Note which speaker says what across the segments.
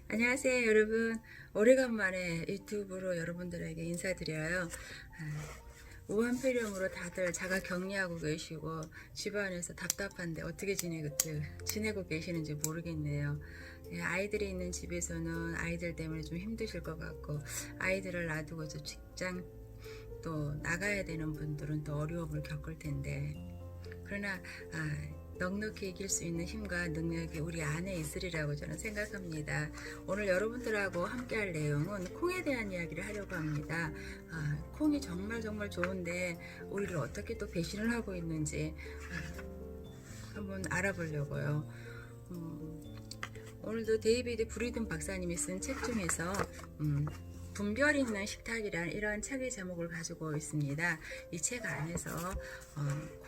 Speaker 1: 안녕하세요 여러분. 오래간만에 유튜브로 여러분들에게 인사드려요. 우한폐렴으로 다들 자가 격리하고 계시고 집안에서 답답한데 어떻게 지내고 계시는지 모르겠네요. 아이들이 있는 집에서는 아이들 때문에 좀 힘드실 것 같고, 아이들을 놔두고서 직장 또 나가야 되는 분들은 또 어려움을 겪을 텐데, 그러나 넉넉히 이길 수 있는 힘과 능력이 우리 안에 있으리라고 저는 생각합니다. 오늘 여러분들하고 함께 할 내용은 콩에 대한 이야기를 하려고 합니다. 콩이 정말 좋은데 우리를 어떻게 또 배신을 하고 있는지 한번 알아보려고요. 오늘도 데이비드 브리든 박사님이 쓴 책 중에서 분별 있는 식탁이란 이런 책의 제목을 가지고 있습니다. 이 책 안에서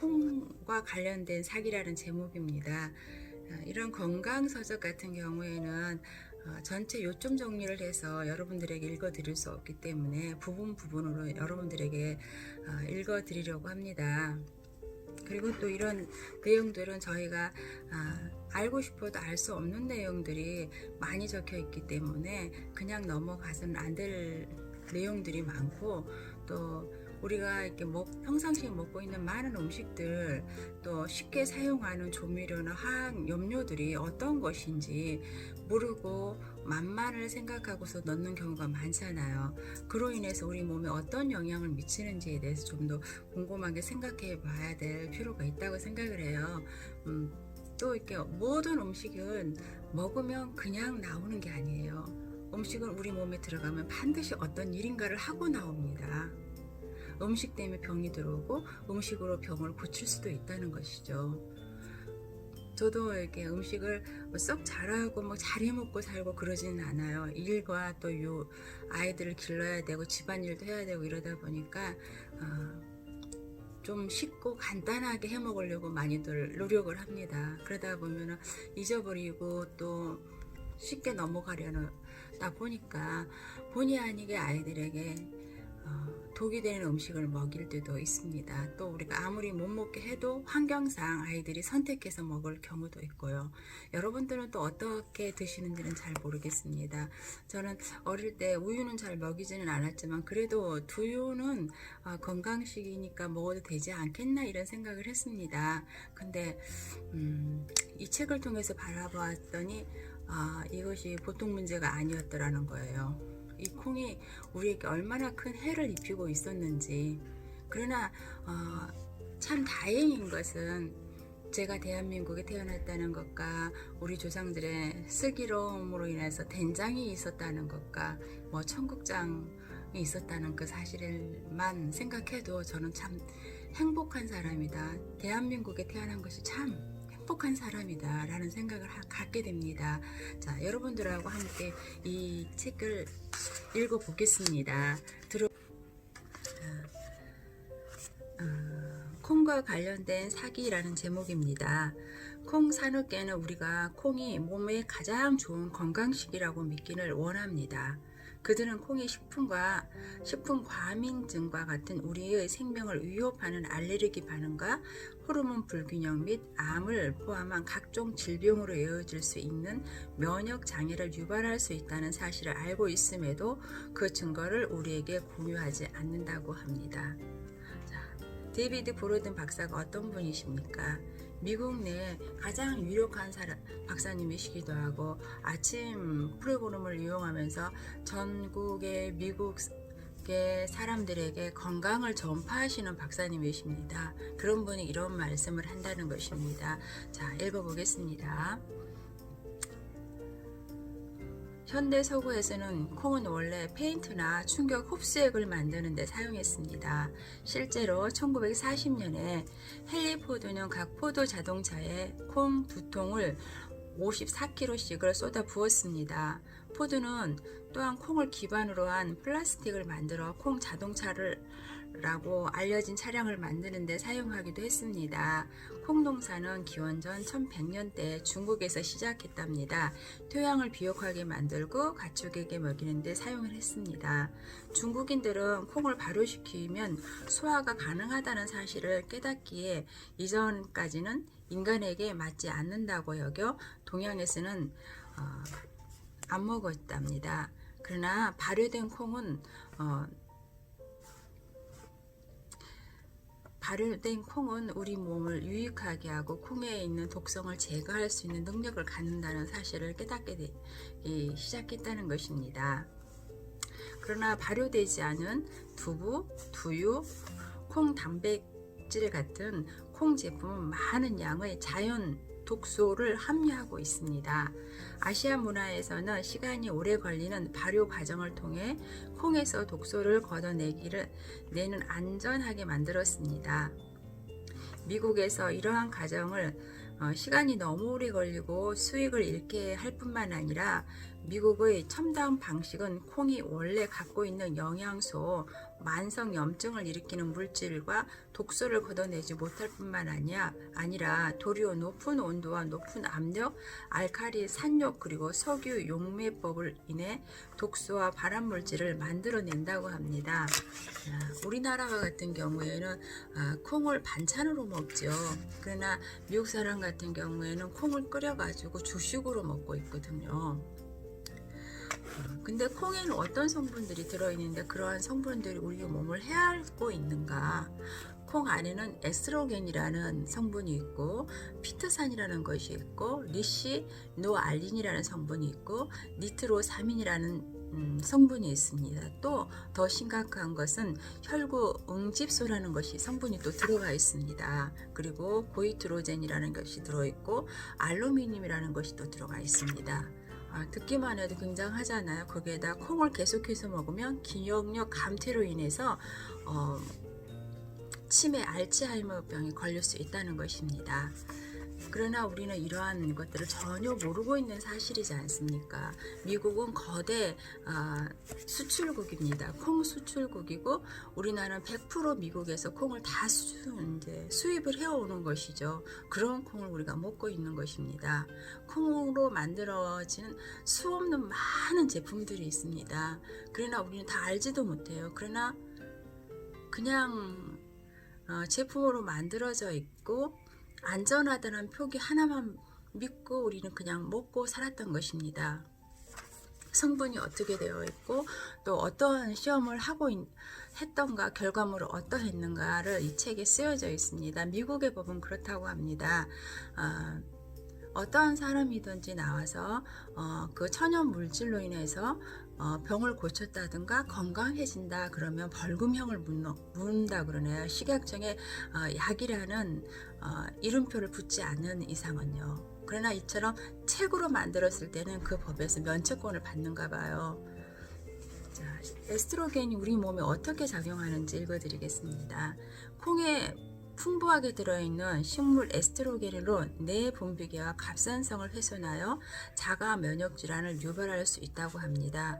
Speaker 1: 콩과 관련된 사기라는 제목입니다. 이런 건강서적 같은 경우에는 전체 요점 정리를 해서 여러분들에게 읽어 드릴 수 없기 때문에 부분으로 여러분들에게 읽어 드리려고 합니다. 그리고 또 이런 내용들은 저희가 알고 싶어도 알 수 없는 내용들이 많이 적혀 있기 때문에 그냥 넘어가서는 안 될 내용들이 많고, 또 우리가 이렇게 평상시에 먹고 있는 많은 음식들, 또 쉽게 사용하는 조미료나 화학 염료들이 어떤 것인지 모르고 맛만을 생각하고서 넣는 경우가 많잖아요. 그로 인해서 우리 몸에 어떤 영향을 미치는지에 대해서 좀 더 곰곰하게 생각해 봐야 될 필요가 있다고 생각을 해요. 또 이렇게 모든 음식은 먹으면 그냥 나오는 게 아니에요. 음식은 우리 몸에 들어가면 반드시 어떤 일인가를 하고 나옵니다. 음식 때문에 병이 들어오고 음식으로 병을 고칠 수도 있다는 것이죠. 저도 이렇게 음식을 썩 잘하고 잘 해먹고 살고 그러지는 않아요. 일과 또 아이들을 길러야 되고 집안일도 해야 되고 이러다 보니까 좀 쉽고 간단하게 해먹으려고 많이들 노력을 합니다. 그러다 보면 잊어버리고 또 쉽게 넘어가려다 보니까 본의 아니게 아이들에게 독이 되는 음식을 먹일 때도 있습니다. 또 우리가 아무리 못 먹게 해도 환경상 아이들이 선택해서 먹을 경우도 있고요. 여러분들은 또 어떻게 드시는지는 잘 모르겠습니다. 저는 어릴 때 우유는 잘 먹이지는 않았지만 그래도 두유는 건강식이니까 먹어도 되지 않겠나 이런 생각을 했습니다. 근데 이 책을 통해서 바라보았더니 이것이 보통 문제가 아니었더라는 거예요. 이 콩이 우리에게 얼마나 큰 해를 입히고 있었는지. 그러나 참 다행인 것은 제가 대한민국에 태어났다는 것과 우리 조상들의 슬기로움으로 인해서 된장이 있었다는 것과 청국장이 있었다는 그 사실만 생각해도 저는 참 행복한 사람이다. 대한민국에 태어난 것이 참 행복한 사람이다 라는 생각을 갖게 됩니다. 자, 여러분들하고 함께 이 책을 읽어보겠습니다. 콩과 관련된 사기라는 제목입니다. 콩 산후께는 우리가 콩이 몸에 가장 좋은 건강식이라고 믿기를 원합니다. 그들은 콩이 식품 과민증과 같은 우리의 생명을 위협하는 알레르기 반응과 호르몬 불균형 및 암을 포함한 각종 질병으로 이어질 수 있는 면역 장애를 유발할 수 있다는 사실을 알고 있음에도 그 증거를 우리에게 공유하지 않는다고 합니다. 데이비드 브리든 박사가 어떤 분이십니까? 미국 내 가장 유력한 박사님이시기도 하고 아침 프로그램을 이용하면서 전국의 미국의 사람들에게 건강을 전파하시는 박사님이십니다. 그런 분이 이런 말씀을 한다는 것입니다. 자, 읽어보겠습니다. 현대 서구에서는 콩은 원래 페인트나 충격 흡수액을 만드는 데 사용했습니다. 실제로 1940년에 헨리 포드는 각 포드 자동차에 콩 2통을 54kg씩을 쏟아 부었습니다. 포드는 또한 콩을 기반으로 한 플라스틱을 만들어 콩 자동차라고 알려진 차량을 만드는 데 사용하기도 했습니다. 콩 농사는 기원전 1100년대 중국에서 시작했답니다. 토양을 비옥하게 만들고 가축에게 먹이는 데 사용을 했습니다. 중국인들은 콩을 발효시키면 소화가 가능하다는 사실을 깨닫기에 이전까지는 인간에게 맞지 않는다고 여겨 동양에서는 안 먹었답니다. 그러나 발효된 콩은 발효된 콩은 우리 몸을 유익하게 하고 콩에 있는 독성을 제거할 수 있는 능력을 갖는다는 사실을 깨닫게 시작했다는 것입니다. 그러나 발효되지 않은 두부, 두유, 콩 단백질 같은 콩 제품은 많은 양의 자연 독소를 함유하고 있습니다. 아시아 문화에서는 시간이 오래 걸리는 발효 과정을 통해 콩에서 독소를 걷어내는 안전하게 만들었습니다. 미국에서 이러한 과정을 시간이 너무 오래 걸리고 수익을 잃게 할 뿐만 아니라 미국의 첨단 방식은 콩이 원래 갖고 있는 영양소, 만성 염증을 일으키는 물질과 독소를 걷어내지 못할 뿐만 아니라 도리어 높은 온도와 높은 압력, 알칼리 산욕 그리고 석유 용매법을 인해 독소와 발암물질을 만들어낸다고 합니다. 우리나라와 같은 경우에는 콩을 반찬으로 먹죠. 그러나 미국 사람 같은 경우에는 콩을 끓여가지고 주식으로 먹고 있거든요. 근데 콩에는 어떤 성분들이 들어있는데 그러한 성분들이 우리 몸을 해하고 있는가? 콩 안에는 에스트로겐이라는 성분이 있고 피트산이라는 것이 있고 리시노알린이라는 성분이 있고 니트로사민이라는 성분이 있습니다. 또 더 심각한 것은 혈구 응집소라는 것이 성분이 또 들어가 있습니다. 그리고 고이트로젠이라는 것이 들어있고 알루미늄이라는 것이 또 들어가 있습니다. 듣기만 해도 굉장하잖아요. 거기에다 콩을 계속해서 먹으면 기억력 감퇴로 인해서 치매 알츠하이머병에 걸릴 수 있다는 것입니다. 그러나 우리는 이러한 것들을 전혀 모르고 있는 사실이지 않습니까? 미국은 거대 수출국입니다. 콩 수출국이고 우리나라는 100% 미국에서 콩을 다 수입을 해오는 것이죠. 그런 콩을 우리가 먹고 있는 것입니다. 콩으로 만들어지는 수없는 많은 제품들이 있습니다. 그러나 우리는 다 알지도 못해요. 그러나 그냥 제품으로 만들어져 있고 안전하다는 표기 하나만 믿고 우리는 그냥 먹고 살았던 것입니다. 성분이 어떻게 되어 있고 또 어떠한 시험을 하고 했던가 결과물은 어떠했는가를 이 책에 쓰여져 있습니다. 미국의 법은 그렇다고 합니다. 어떠한 사람이든지 나와서 그 천연 물질로 인해서 병을 고쳤다든가 건강해진다 그러면 벌금형을 물는다 그러네요. 식약청에 약이라는 이름표를 붙지 않는 이상은요. 그러나 이처럼 책으로 만들었을 때는 그 법에서 면책권을 받는가 봐요. 자, 에스트로겐이 우리 몸에 어떻게 작용하는지 읽어드리겠습니다. 콩에 풍부하게 들어있는 식물 에스트로겐으로 뇌 분비계와 갑산성을 훼손하여 자가 면역 질환을 유발할 수 있다고 합니다.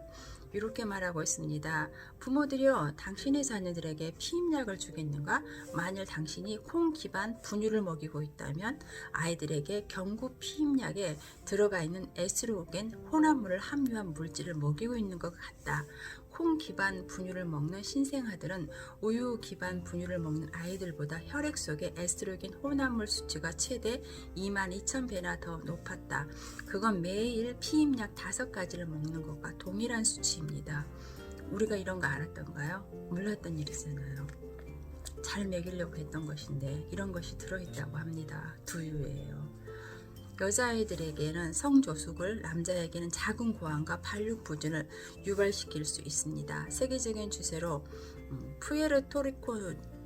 Speaker 1: 이렇게 말하고 있습니다. 부모들이여 당신의 자녀들에게 피임약을 주겠는가? 만일 당신이 콩 기반 분유를 먹이고 있다면 아이들에게 경구 피임약에 들어가 있는 에스트로겐 혼합물을 함유한 물질을 먹이고 있는 것 같다. 콩 기반 분유를 먹는 신생아들은 우유 기반 분유를 먹는 아이들보다 혈액 속의 에스트로겐 혼합물 수치가 최대 22,000배나 더 높았다. 그건 매일 피임약 5가지를 먹는 것과 동일한 수치입니다. 우리가 이런 거 알았던가요? 몰랐던 일이잖아요. 잘 먹이려고 했던 것인데 이런 것이 들어있다고 합니다. 두유예요. 여자아이들에게는 성조숙을, 남자에게는 작은 고환과 발육 부진을 유발시킬 수 있습니다. 세계적인 추세로 푸에르토리코는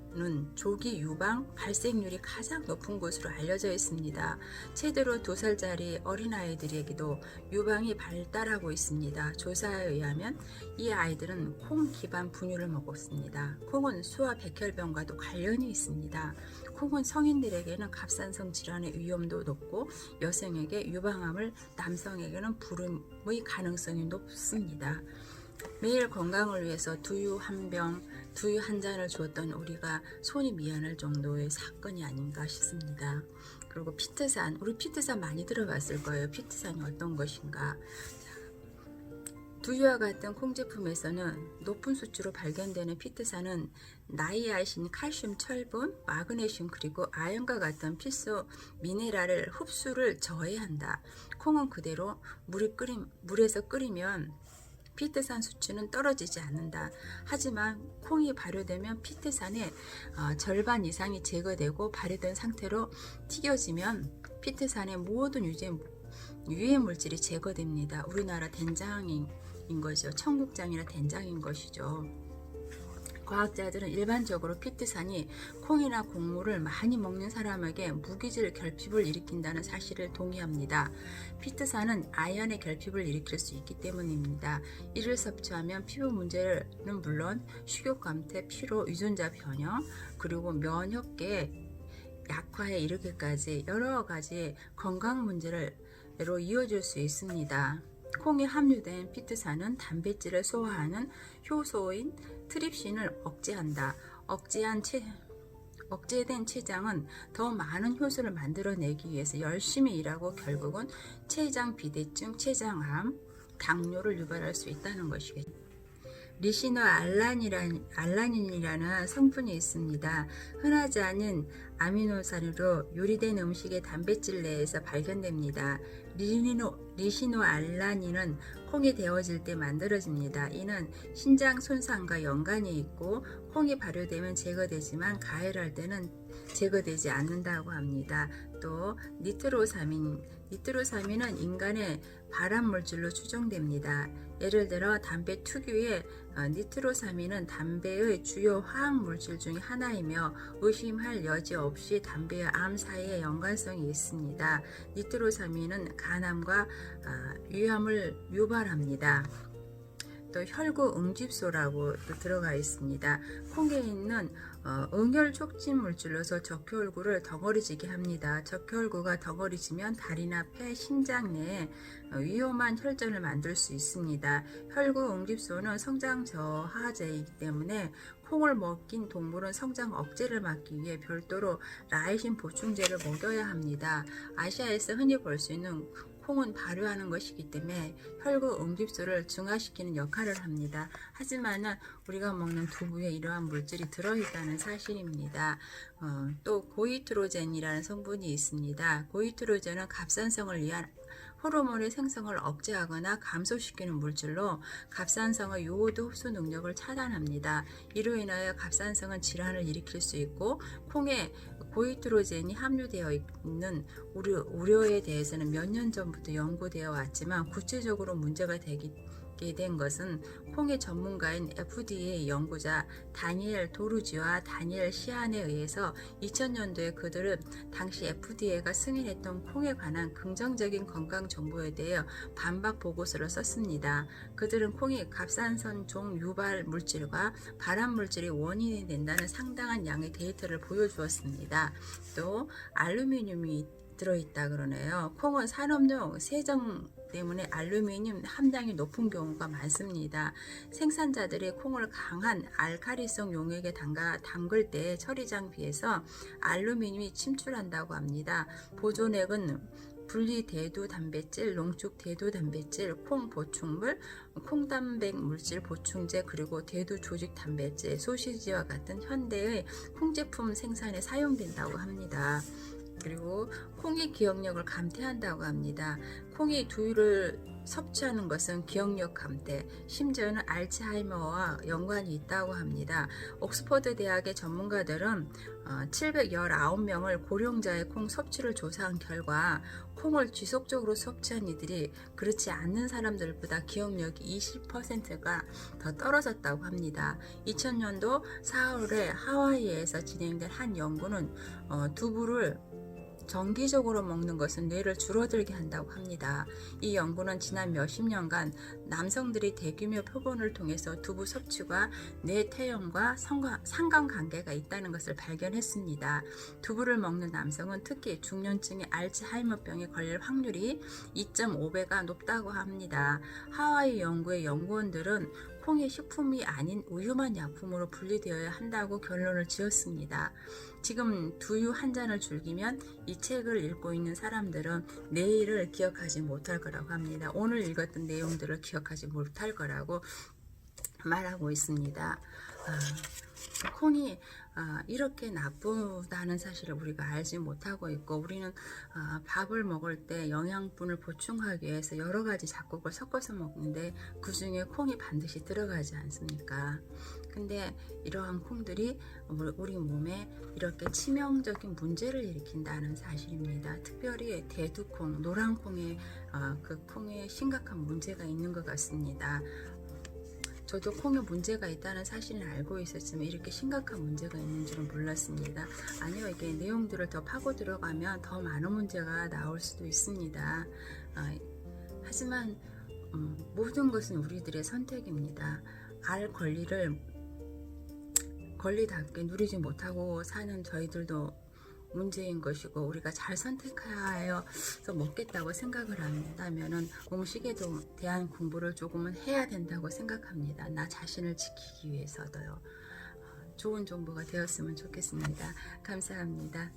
Speaker 1: 조기 유방 발생률이 가장 높은 곳으로 알려져 있습니다. 최대로 2살짜리 어린아이들에게도 유방이 발달하고 있습니다. 조사에 의하면 이 아이들은 콩 기반 분유를 먹었습니다. 콩은 수와 백혈병과도 관련이 있습니다. 콩은 성인들에게는 갑산성 질환의 위험도 높고 여성에게 유방암을, 남성에게는 불임의 가능성이 높습니다. 매일 건강을 위해서 두유 한 잔을 주었던 우리가 손이 미안할 정도의 사건이 아닌가 싶습니다. 그리고 피트산, 우리 피트산 많이 들어봤을 거예요. 피트산이 어떤 것인가. 두유와 같은 콩 제품에서는 높은 수치로 발견되는 피트산은 나이아신, 칼슘, 철분, 마그네슘 그리고 아연과 같은 필수 미네랄을 흡수를 저해한다. 콩은 그대로 물에서 끓이면 피트산 수치는 떨어지지 않는다. 하지만 콩이 발효되면 피트산의 절반 이상이 제거되고 발효된 상태로 튀겨지면 피트산의 모든 유해 물질이 제거됩니다. 우리나라 된장인 거죠. 청국장이나 된장인 것이죠. 과학자들은 일반적으로 피트산이 콩이나 곡물을 많이 먹는 사람에게 무기질 결핍을 일으킨다는 사실을 동의합니다. 피트산은 아연의 결핍을 일으킬 수 있기 때문입니다. 이를 섭취하면 피부 문제는 물론 식욕 감퇴, 피로, 유전자 변형, 그리고 면역계 약화에 이르기까지 여러 가지 건강 문제로 이어질 수 있습니다. 콩에 함유된 피트산은 단백질을 소화하는 효소인 트립신을 억제한다. 억제된 췌장은 더 많은 효소를 만들어내기 위해서 열심히 일하고 결국은 췌장 비대증, 췌장암, 당뇨를 유발할 수 있다는 것이겠죠. 리시노 알라닌이라는 성분이 있습니다. 흔하지 않은 아미노산으로 요리된 음식의 단백질 내에서 발견됩니다. 리시노 알라닌은 콩이 데워질 때 만들어집니다. 이는 신장 손상과 연관이 있고 콩이 발효되면 제거되지만 가열할 때는 제거되지 않는다고 합니다. 또 니트로사민은 인간의 발암물질로 추정됩니다. 예를 들어 담배 특유의 니트로사민은 담배의 주요 화학물질 중 하나이며 의심할 여지 없이 담배와 암 사이에 연관성이 있습니다. 니트로사민은 간암과 위암을 유발합니다. 또 혈구 응집소라고 또 들어가 있습니다. 콩에 있는 응혈 촉진 물질로서 적혈구를 덩어리지게 합니다. 적혈구가 덩어리지면 다리나 폐, 심장 내에 위험한 혈전을 만들 수 있습니다. 혈구 응집소는 성장 저하제이기 때문에 콩을 먹인 동물은 성장 억제를 막기 위해 별도로 라이신 보충제를 먹여야 합니다. 아시아에서 흔히 볼 수 있는 콩은 발효하는 것이기 때문에 혈구 응집소를 증화시키는 역할을 합니다. 하지만 우리가 먹는 두부에 이러한 물질이 들어있다는 사실입니다. 또 고이트로젠이라는 성분이 있습니다. 고이트로젠은 갑산성을 위한 호르몬의 생성을 억제하거나 감소시키는 물질로 갑산성의 요오드 흡수 능력을 차단합니다. 이로 인하여 갑산성은 질환을 일으킬 수 있고 콩에 고이트로젠이 함유되어 있는 우려에 대해서는 몇 년 전부터 연구되어 왔지만 구체적으로 문제가 되게 된 것은 콩의 전문가인 FDA 연구자 다니엘 도루지와 다니엘 시안에 의해서 2000년도에 그들은 당시 FDA가 승인했던 콩에 관한 긍정적인 건강 정보에 대해 반박 보고서를 썼습니다. 그들은 콩이 갑산선종 유발 물질과 발암 물질이 원인이 된다는 상당한 양의 데이터를 보여주었습니다. 또 알루미늄이 들어있다 그러네요. 콩은 산업용 세정 때문에 알루미늄 함량이 높은 경우가 많습니다. 생산자들이 콩을 강한 알카리성 용액에 담글 때 처리장 비해서 알루미늄이 침출한다고 합니다. 보존액은 분리 대두 단백질, 농축 대두 단백질, 콩 보충물, 콩단백 물질 보충제, 그리고 대두 조직 단백질, 소시지와 같은 현대의 콩 제품 생산에 사용된다고 합니다. 그리고 콩이 기억력을 감퇴한다고 합니다. 콩이 두유를 섭취하는 것은 기억력 감퇴, 심지어는 알츠하이머와 연관이 있다고 합니다. 옥스퍼드 대학의 전문가들은 719명을 고령자의 콩 섭취를 조사한 결과 콩을 지속적으로 섭취한 이들이 그렇지 않는 사람들보다 기억력이 20%가 더 떨어졌다고 합니다. 2000년도 4월에 하와이에서 진행된 한 연구는 두부를 정기적으로 먹는 것은 뇌를 줄어들게 한다고 합니다. 이 연구는 지난 몇십 년간 남성들이 대규모 표본을 통해서 두부 섭취가 뇌 퇴행과 상관관계가 있다는 것을 발견했습니다. 두부를 먹는 남성은 특히 중년층의 알츠하이머병에 걸릴 확률이 2.5배가 높다고 합니다. 하와이 연구의 연구원들은 콩이 식품이 아닌 위험한 약품으로 분리되어야 한다고 결론을 지었습니다. 지금 두유 한 잔을 즐기면 이 책을 읽고 있는 사람들은 내일을 기억하지 못할 거라고 합니다. 오늘 읽었던 내용들을 기억하지 못할 거라고 말하고 있습니다. 콩이 이렇게 나쁘다는 사실을 우리가 알지 못하고 있고, 우리는 밥을 먹을 때 영양분을 보충하기 위해서 여러 가지 잡곡을 섞어서 먹는데 그 중에 콩이 반드시 들어가지 않습니까? 근데 이러한 콩들이 우리 몸에 이렇게 치명적인 문제를 일으킨다는 사실입니다. 특별히 대두콩, 노란콩에 그 콩에 심각한 문제가 있는 것 같습니다. 저도 콩에 문제가 있다는 사실은 알고 있었지만 이렇게 심각한 문제가 있는 줄은 몰랐습니다. 아니요, 이게 내용들을 더 파고 들어가면 더 많은 문제가 나올 수도 있습니다. 하지만 모든 것은 우리들의 선택입니다. 알 권리답게 누리지 못하고 사는 저희들도 문제인 것이고, 우리가 잘 선택하여 먹겠다고 생각을 한다면은 음식에 대한 공부를 조금은 해야 된다고 생각합니다. 나 자신을 지키기 위해서도요. 좋은 정보가 되었으면 좋겠습니다. 감사합니다.